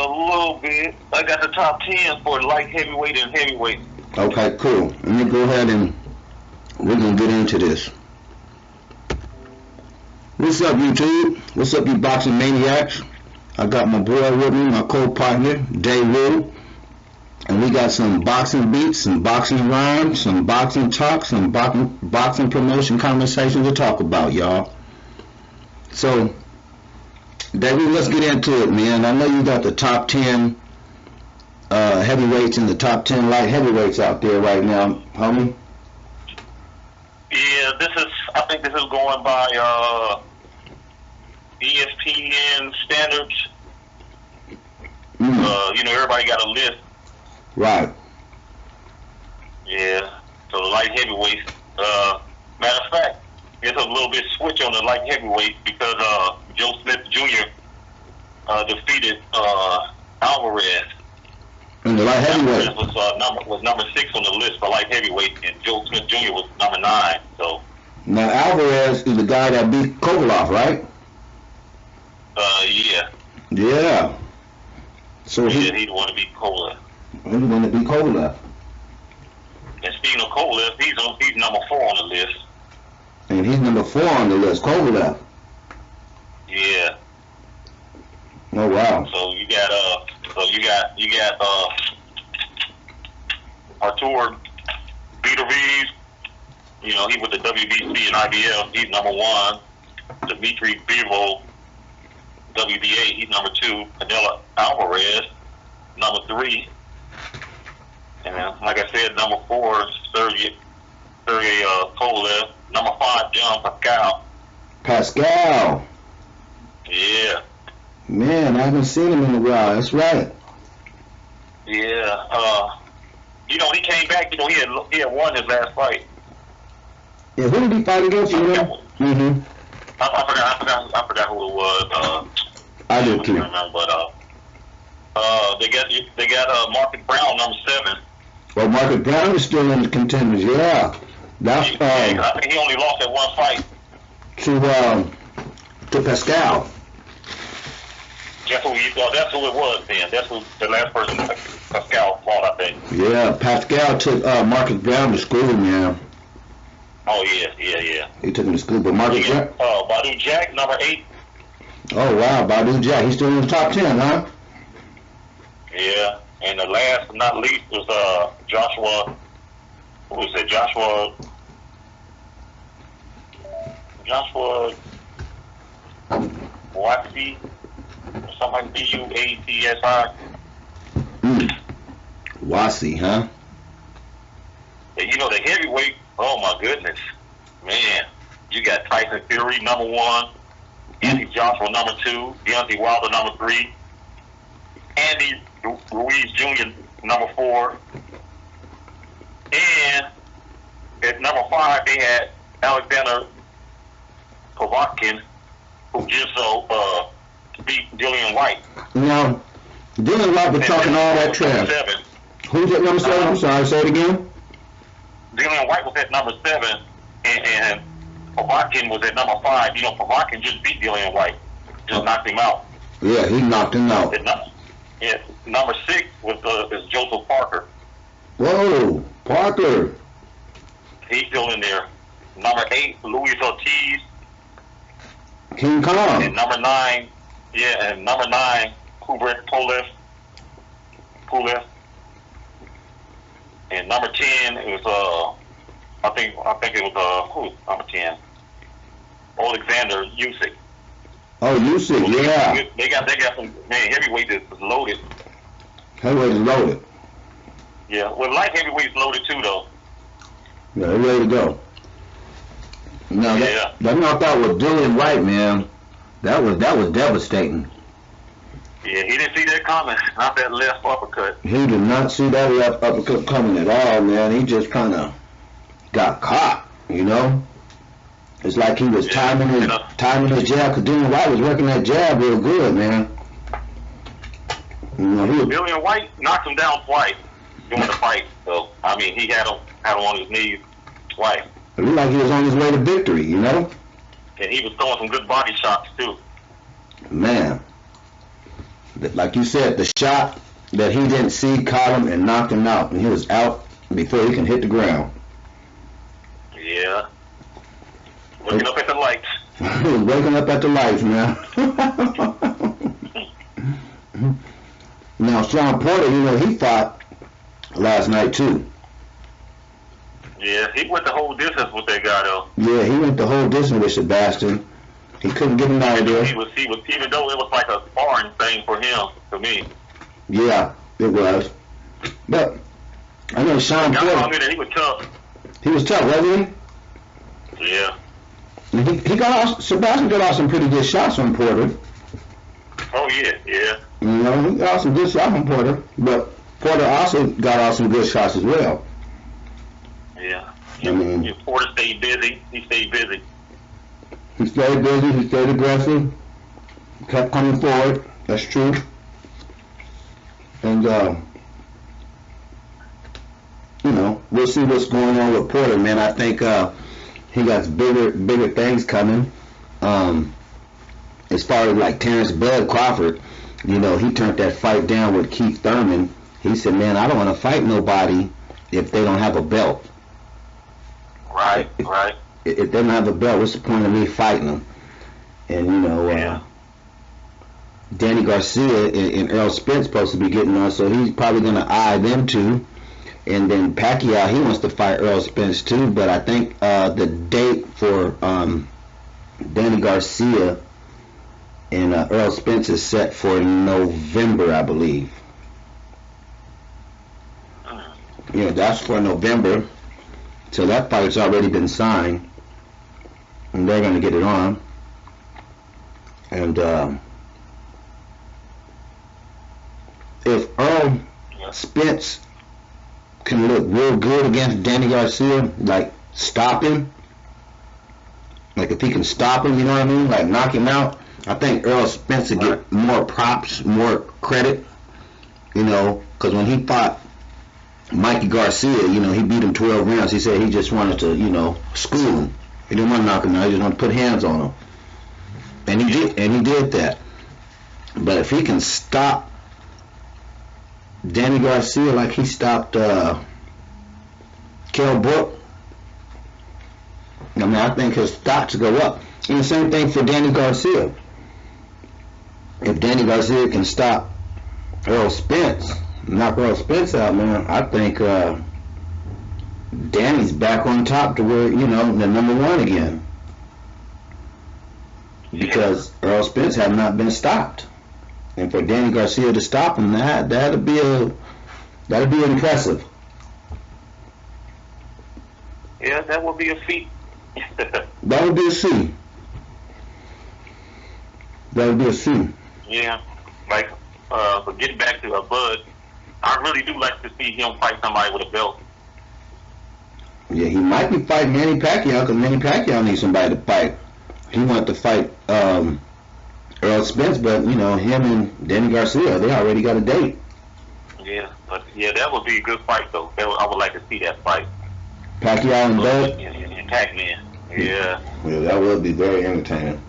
little bit. I got the top 10 for light heavyweight and heavyweight. Okay, cool. Let me go ahead and we're going to get into this. What's up, YouTube? What's up, you boxing maniacs? I got my boy with me, my co-partner, Daru. And we got some boxing beats, some boxing rhymes, some boxing talk, some boxing promotion conversations to talk about, y'all. So, Daru, let's get into it, man. I know you got the top 10 heavyweights and the top 10 light heavyweights out there right now, homie. Yeah, I think this is going by ESPN standards. Everybody got a list. Right. Yeah. So the light heavyweights. Matter of fact, it's a little bit switch on the light heavyweight because Joe Smith Jr. Defeated Alvarez. And the light heavyweight was number 6 on the list for light heavyweight, and Joe Smith Jr. was number 9. So now Alvarez is the guy that beat Kovalev, right? Yeah. Yeah. So he'd want to beat Kovalev. He want to beat Kovalev. And speaking of Kovalev, he's number 4 on the list. And he's number 4 on the list, Kovalev. Yeah. Oh wow. So you got Artur Beterbiev. He with the WBC and IBL. He's number 1. Dmitry Bivol, WBA. He's number 2. Canelo Alvarez, number 3. And like I said, number 4 is Sergey Kovalev. Number 5, John Pascal. Pascal. Yeah. Man, I haven't seen him in a while. That's right. Yeah. He came back. He had won his last fight. Yeah, who did he fight against? You know? Mm-hmm. I forgot who it was. I do too. I don't remember, but they got Marcus Brown, number 7. Well, Marcus Brown is still in the contenders. Yeah. That's I think he only lost that one fight to Pascal. That's who it was then. That's who the last person Pascal fought, I think. Yeah, Pascal took Marcus Brown to school, man. Oh yeah. He took him to school, but Marcus Brown. Badu Jack, number 8. Oh wow, Badu Jack. He's still in the top 10, huh? Yeah, and the last but not least was Joshua. Who was it? Joshua Watsi, or something like Buatsi. Watsi, huh? And the heavyweight. Oh my goodness, man! You got Tyson Fury, number 1. Anthony Joshua, number 2. Deontay Wilder, number 3. Andy Ruiz Jr., number 4. And at number 5, they had Alexander Povetkin, who just beat Dillian White. Now, Dillian White was talking all that trash. Who's at number 7? I'm sorry, say it again. Dillian White was at number 7, and Povetkin was at number 5. Povetkin just beat Dillian White, just knocked him out. Yeah, he knocked him out. Number 6 is Joseph Parker. Whoa, Parker. He's still in there. Number 8, Luis Ortiz. King Kong. And number 9, Hubert Pulev. And number 10 was I think it was who? Number 10, Alexander Usyk. Oh, Usyk, yeah. They got some heavyweight is loaded. Heavyweight is loaded. Yeah, well, light heavyweight's loaded too, though. Yeah, they're ready to go. Now that knockout with Dillian White, man, that was devastating. Yeah, he didn't see that coming. Not that left uppercut. He did not see that left uppercut coming at all, man. He just kind of got caught, It's like he was timing his jab, because Dillian White was working that jab real good, man. Dillian White knocked him down twice during the fight. So, he had him on his knees twice. It looked like he was on his way to victory, And he was throwing some good body shots, too. Man. Like you said, the shot that he didn't see caught him and knocked him out, and he was out before he can hit the ground. Yeah. Looking up at the lights. Waking up at the lights, man. Now, Sean Porter, he fought last night, too. Yeah, he went the whole distance with that guy, though. Yeah, he went the whole distance with Sebastian. He couldn't get him out of there. He was, even though it was like a sparring thing for him, to me. Yeah, it was. But I know Sean Porter. He was tough. He was tough, wasn't he? Yeah. He got off. Sebastian got off some pretty good shots from Porter. Oh yeah. He got off some good shots from Porter, but Porter also got off some good shots as well. Yeah. Porter stayed busy. He stayed busy. He stayed busy. He stayed aggressive. Kept coming forward. That's true. And we'll see what's going on with Porter, man. I think he got bigger things coming. As far as like Terrence Bud Crawford, he turned that fight down with Keith Thurman. He said, man, I don't want to fight nobody if they don't have a belt. Right. If they don't have a belt, what's the point of me fighting them? And, Danny Garcia and Errol Spence supposed to be getting on, so he's probably going to eye them two. And then Pacquiao, he wants to fight Errol Spence too, but I think the date for Danny Garcia and Errol Spence is set for November, I believe. Yeah, that's for November. So that fight's already been signed, and they're going to get it on. And if Errol Spence can look real good against Danny Garcia, like stop him, like if he can stop him, you know what I mean, like knock him out, I think Errol Spence would get more props, more credit, because when he fought Mikey Garcia, he beat him 12 rounds. He said he just wanted to, school him. He didn't want to knock him out. He just wanted to put hands on him. And he did that. But if he can stop Danny Garcia like he stopped Kell Brook, I think his stocks go up. And the same thing for Danny Garcia. If Danny Garcia can stop Errol Spence, knock Errol Spence out, man, I think Danny's back on top to where, the number one again. Because Errol Spence have not been stopped. And for Danny Garcia to stop him, that'll be impressive. Yeah, that would be a feat. That would be a feat. Yeah, like but getting back to Bud, I really do like to see him fight somebody with a belt. Yeah, he might be fighting Manny Pacquiao because Manny Pacquiao needs somebody to fight. He wanted to fight Errol Spence, but him and Danny Garcia, they already got a date. Yeah, but that would be a good fight though. I would like to see that fight. Pacquiao and Bud. And Pac-Man. Yeah. Yeah, that would be very entertaining.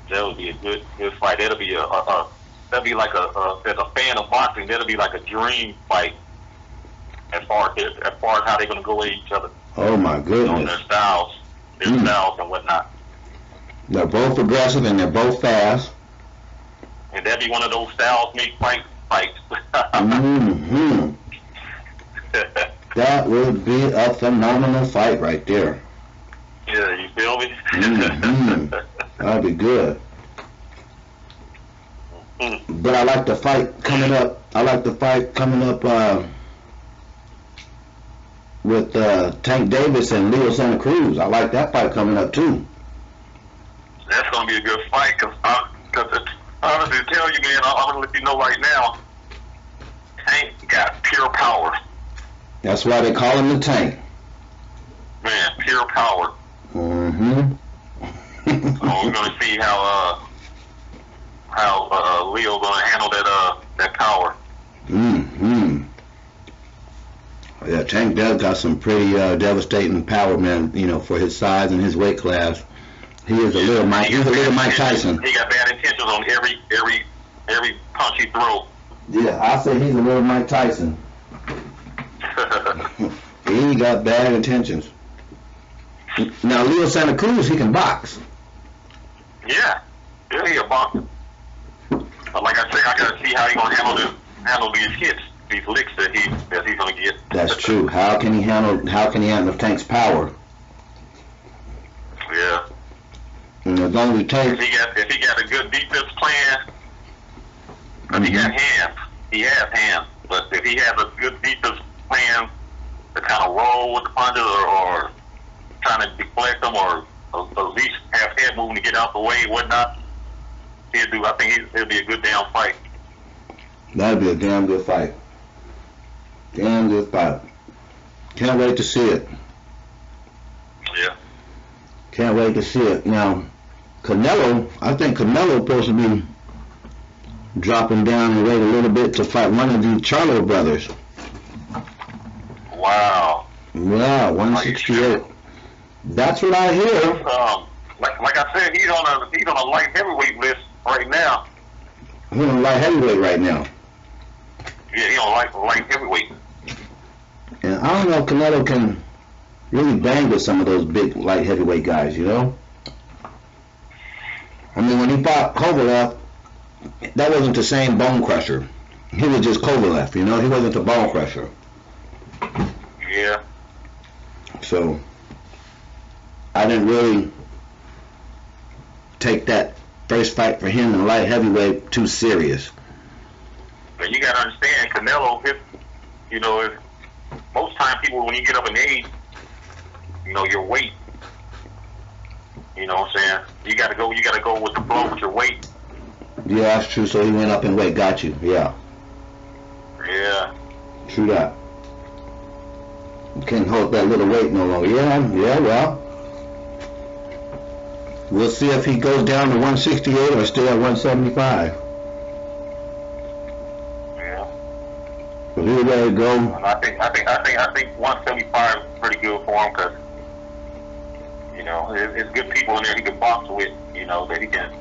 That would be a good fight. That'll be like as a fan of boxing, that'll be like a dream fight. As far as how they're gonna go at each other. Oh my goodness. Their styles and whatnot. They're both aggressive and they're both fast. And that'd be one of those styles make fights. Mm-hmm. That would be a phenomenal fight right there. Yeah, you feel me? Mm-hmm. That'd be good. But I like the fight coming up. With Tank Davis and Leo Santa Cruz. I like that fight coming up too. That's gonna be a good fight because honestly, to tell you, man, I'm gonna let you know right now. Tank got pure power. That's why they call him the Tank. Man, pure power. Mm-hmm. So we're gonna see how Leo gonna handle that power. Mm-hmm. Yeah, Tank does got some pretty devastating power, man. For his size and his weight class, he is a little Mike. He's a little Mike Tyson. He got bad intentions on every punch you throw. Yeah, I say he's a little Mike Tyson. He got bad intentions. Now, Leo Santa Cruz, he can box. Yeah, he a boxer. But like I said, I gotta see how he gonna handle these hits, these licks that he's gonna get. That's true. How can he handle Tank's power? Yeah. And as long as Tank, If he got a good defense plan, because he got hands, he has hands. But if he has a good defense plan to kind of roll with the punches or trying to deflect them or at least have head movement to get out the way and whatnot, I think it'll be a good damn fight. that'd be a damn good fight. Damn good fight. Can't wait to see it. Yeah. Can't wait to see it. Now, Canelo, I think Canelo's supposed to be dropping down in weight a little bit to fight one of the Charlo brothers. Wow. Wow, 168. That's what I hear. Like I said, he's on a light heavyweight list right now. He's on light heavyweight right now. Yeah, he's on light heavyweight. And I don't know if Canelo can really bang with some of those big light heavyweight guys, you know? I mean, when he fought Kovalev, that wasn't the same bone crusher. He was just Kovalev, you know? He wasn't a bone crusher. Yeah. So, I didn't really take that first fight for him in light heavyweight too serious. But you gotta understand, Canelo, most times people, when you get up in age, your weight, you know what I'm saying? You gotta go with the flow with your weight. Yeah, that's true. So he went up in weight. Got you. Yeah. Yeah. True that. You can't hold that little weight no longer. Yeah, well. We'll see if he goes down to 168 or stay at 175. Yeah. But either way it go. And I think 175 is pretty good for him because, there's good people in there he can box with, that he can,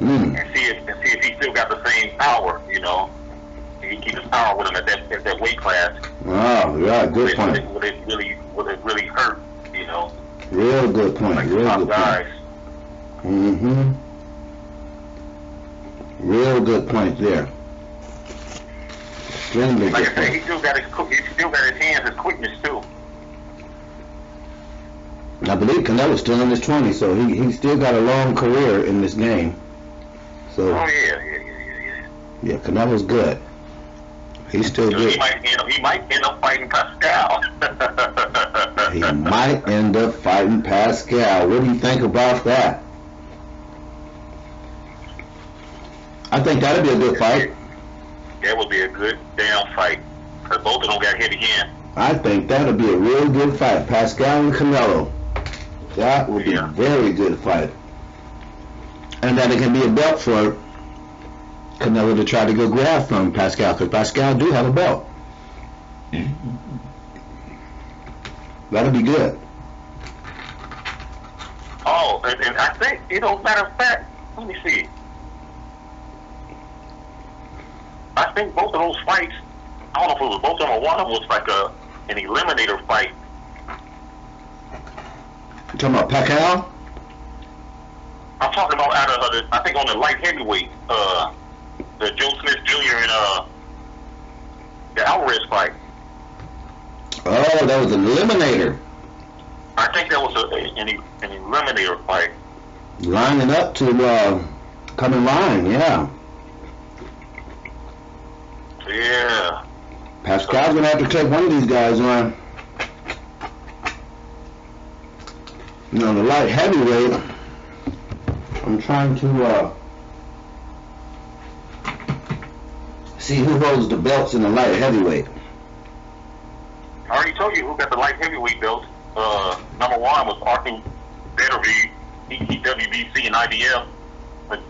and see if he still got the same power, He can keep his power with him at that weight class. Oh, yeah, good point. Would it really hurt, Real good point. Like Real top good guys. point. Real good point there. Extremely Like good I said, point. he still got his hands, his quickness too. I believe Canelo's still in his 20s, so he still got a long career in this game. So Oh yeah. yeah, Canelo's good. He's still So good. he might end up fighting Pascal. He might end up fighting Pascal. What do you think about that? I think that'd be a good fight. That would be a good damn fight. Because both of them got heavy hands. I think that'd be a real good fight. Pascal and Canelo. That would be a very good fight. And that it can be a belt for Canelo to try to go grab from Pascal, because Pascal do have a belt. That'll be good. Oh, and I think, matter of fact, let me see. I think both of those fights, I don't know if it was both of them or one of them was like an eliminator fight. You talking about Pacquiao? I'm talking about I think on the light heavyweight, the Joe Smith Jr. and the Alvarez fight. Oh, that was an eliminator. I think that was an eliminator fight. Lining up to come in line, yeah. Yeah. Pascal's gonna have to take one of these guys on. The light heavyweight, I'm trying to see who holds the belts in the light heavyweight. I already told you who got the light heavyweight belt. Number one was Arthur Daru, WBC and IBF,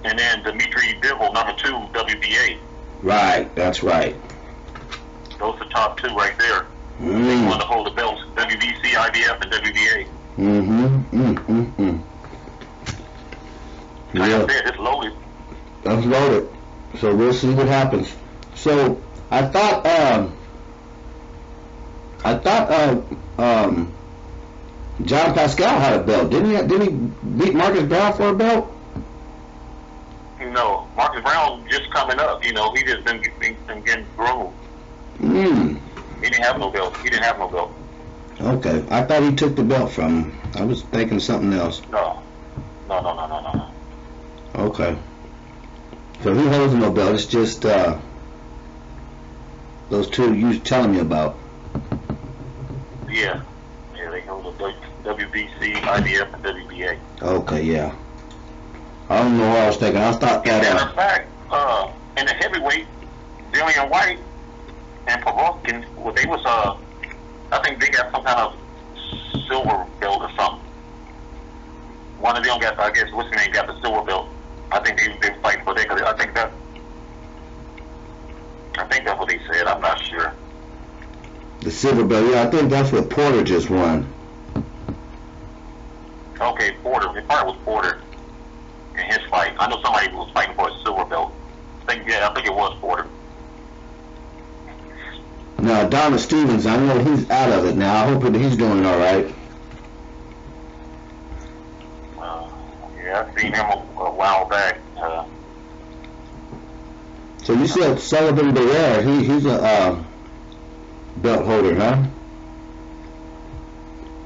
and then Dimitri Bivol, number two, WBA. Right, that's right. Those are the top two right there. They want to hold the belts, WBC, IBF, and WBA. Like I said, it's loaded. That's loaded. So we'll see what happens. So I thought John Pascal had a belt. Didn't he beat Marcus Brown for a belt? No, Marcus Brown just coming up. You know, he just been getting groomed. Hmm. He didn't have no belt. Okay, I thought he took the belt from him. I was thinking something else. No. Okay. So he holds no belt. It's just those two you was telling me about. Yeah, they hold the WBC, IBF, and WBA. Okay, yeah. I don't know what I was thinking. I thought that. Matter of fact, in the heavyweight, Dillian White and Povetkin, well, they was I think they got some kind of silver belt or something. One of them got, I guess, what's his name, got the silver belt. I think they were fighting for that. Cause I think that's what they said. I'm not sure. The silver belt, yeah, I think that's what Porter just won. Okay, Porter. It probably was Porter in his fight. I know somebody was fighting for a silver belt. I think it was Porter. Now, Donna Stevens, I know he's out of it now. I hope that he's doing all right. Yeah, I seen him a while back. So you said Sullivan Barrera, he's a belt holder, huh?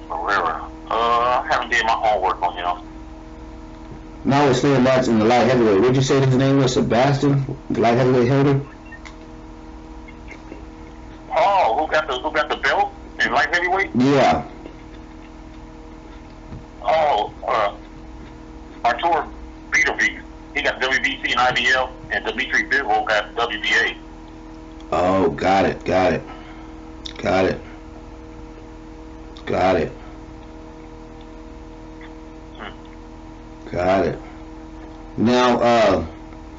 Barrera. I haven't did my homework on him. Now we're saying that's in the light heavyweight. What did you say his name was? Sebastian? The light heavyweight holder? Oh, who got the belt in light heavyweight? Yeah. Oh, Artur Beterbiev. He got WBC and IBL, and Dmitry Bivol got WBA. Oh, got it. Now,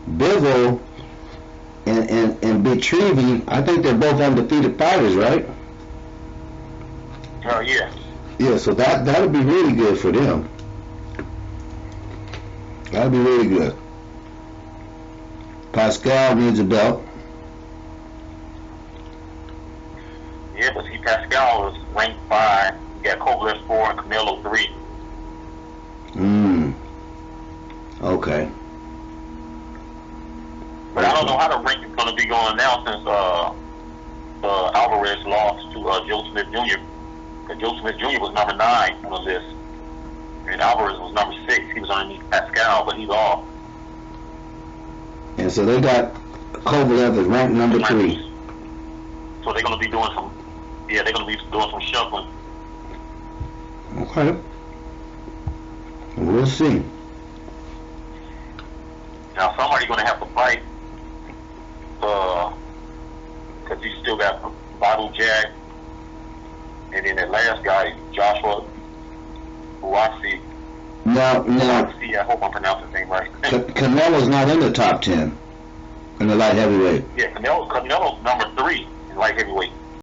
Bivol and Beterbiev, I think they're both undefeated fighters, right? Yeah. Yeah, so that'll be really good for them. That'll be really good. Pascal needs a belt. Yeah, but see, Pascal is ranked 5. You got Kovalev 4 and Canelo 3. Okay. But I don't know how the ranking is going to be going now since Alvarez lost to Joe Smith Jr. And Joe Smith Jr. was number 9 on the list. And Alvarez was number 6. He was underneath Pascal, but he's off. And so they got Kovalev as ranked number 3. So they're going to be doing some shuffling. Okay. We'll see. Now somebody's going to have to fight because you still got Bottle Jack, and then that last guy, Joshua Buatsi. Now, I hope I'm pronouncing his name right. Canelo's not in the top 10 in the light heavyweight. Yeah, Canelo's number 3 in light heavyweight.